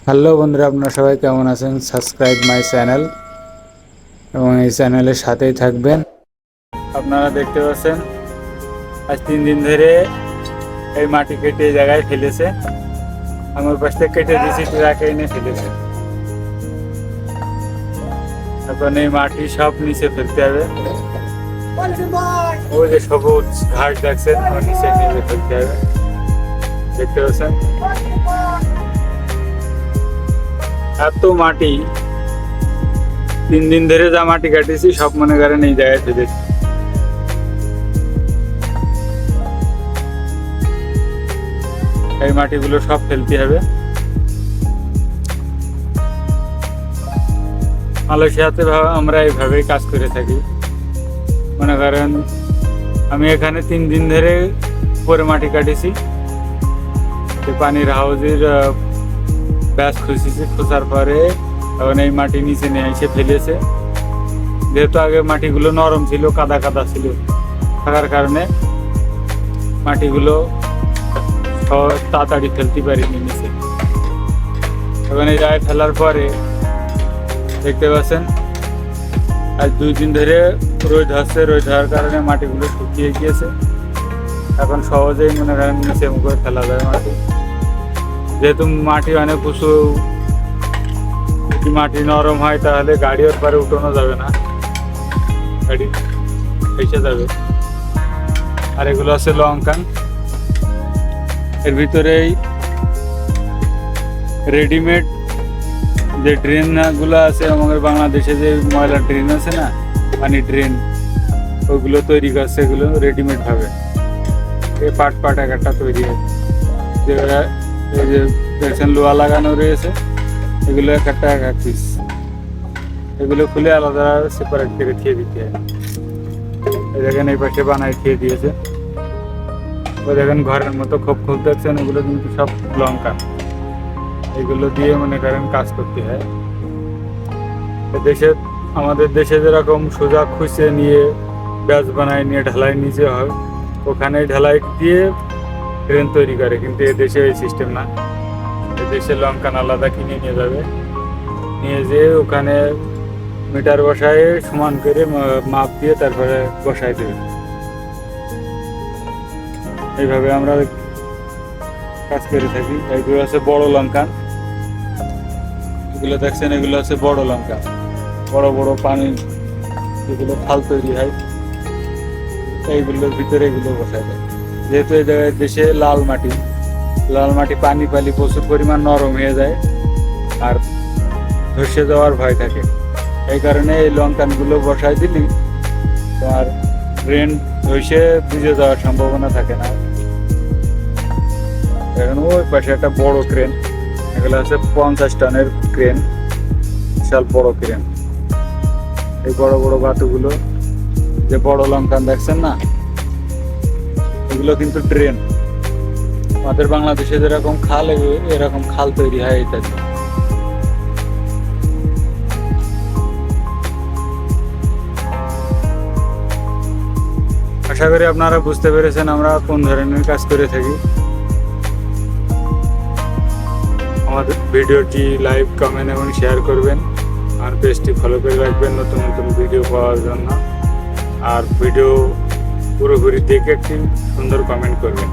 Hello বন্ধুরা, আপনারা সবাই কেমন আছেন? সাবস্ক্রাইব মাই চ্যানেল এবং এই চ্যানেলের সাথেই থাকবেন। আপনারা দেখতে পাচ্ছেন আজ 3 দিন ধরে এই মাটি কেটে এই জায়গায় ফেলেছে। আমার পাশ থেকে কেটে দিয়েছি, ট্রাকে এনে ফেলেছে। এখন এই মাটি সব নিচে ফেলতে হবে। ওই যে সবুজ ঘাট দেখছেন, ওর নিচে নিয়ে ফেলতে হবে। দেখতে পাচ্ছেন এত মাটি, 3 দিন ধরে যা মাটি কাটিয়েছি সব মনে করেন এই জায়গায় ফেলেছি। এই মাটিগুলো সব ফেলতে হবে। মালয়েশিয়াতে আমরা এইভাবেই কাজ করে থাকি। মনে করেন আমি এখানে 3 দিন ধরে পরে মাটি কাটিয়েছি, পানির হাউজের ব্যাস খুঁজেছি, খোঁজার পরে এখন এই মাটি নিচে নিয়ে এসে ফেলেছে। যেহেতু আগে মাটিগুলো নরম ছিল, কাদা কাদা ছিল, থাকার কারণে মাটিগুলো তাড়াতাড়ি ফেলতে পারিনি নিচে। এখন এই জায়গায় ফেলার পরে দেখতে পাচ্ছেন আজ 2 দিন ধরে রোদ হচ্ছে, রোদ হওয়ার কারণে মাটিগুলো শুকিয়ে গিয়েছে। এখন সহজেই মনে করেন নিচে মুখে ফেলা যায় মাটি। যেহেতু মাটি অনেক উঁচু, যদি মাটি নরম হয় তাহলে গাড়ি ওর পারে উঠানো যাবে না, গাড়ি এসে যাবে। আর এগুলো আছে লঙ্কান, এর ভিতরেই রেডিমেড যে ড্রেন গুলো আছে আমাদের বাংলাদেশে, যে ময়লা ড্রেন আছে না, পানি ড্রেন, ওইগুলো তৈরি করছে। এগুলো রেডিমেড ভাবে এই পাট পাট একটা তৈরি হয়। এই যে দেখছেন লোহা লাগানো রয়েছে, এগুলো এক পিস। এগুলো খুলে আলাদা সেপারেট করে খেয়ে দিতে হয়। এই দেখেন এই পাশে বানায় খেয়ে দিয়েছে। ওই দেখেন ঘরের মতো খোপ খোপ দেখছেন, এগুলো কিন্তু সব লঙ্কা। এগুলো দিয়ে মনে করেন কাজ করতে হয়। দেশে, আমাদের দেশে যেরকম সোজা খুঁজে নিয়ে ব্যাচ বানায় নিয়ে ঢালাই নিচে হয়, ওখানে ঢালাই দিয়ে ট্রেন তৈরি করে। কিন্তু এ দেশে এই সিস্টেম না। এদেশে লঙ্কান আলাদা কিনে নিয়ে যাবে, নিয়ে যেয়ে ওখানে মিটার বসায় সমান করে মাপ দিয়ে তারপরে বসায় দেবে। এইভাবে আমরা কাজ করে থাকি। এইগুলো আছে বড় লঙ্কা, এগুলো দেখছেন, এগুলো আছে বড় লঙ্কা, বড় বড় পানি যেগুলো খাল তৈরি হয়, এইগুলোর ভিতরে এগুলো বসায় দেয়। যেহেতু এই জায়গায় দেশে লাল মাটি পানি পালি প্রচুর পরিমাণ নরম হয়ে যায় আর ধসে যাওয়ার ভয় থাকে। এই কারণে এই লঙ্কানগুলো বসায় দিলি তোমার ড্রেন ধসে ভিজে যাওয়ার সম্ভাবনা থাকে না। এখন ওই পাশে একটা বড় ক্রেন, এগুলো আছে 50 টনের ক্রেন, বিশাল বড় ক্রেন। এই বড় বড় বাতুগুলো, যে বড় লঙ্কান দেখছেন না, এগুলো কিন্তু ড্রেন। আমাদের বাংলাদেশে যেরকম খাল, এরকম খাল তৈরি হয় ইত্যাদি। আশা করি আপনারা বুঝতে পেরেছেন আমরা কোন ধরনের কাজ করে থাকি। আমাদের ভিডিওটি লাইক, কমেন্ট এবং শেয়ার করবেন। আর পেজটি ফলো করে রাখবেন নতুন নতুন ভিডিও পাওয়ার জন্য। আর ভিডিও পুরোপুরি দেখে একটি সুন্দর কমেন্ট করবেন।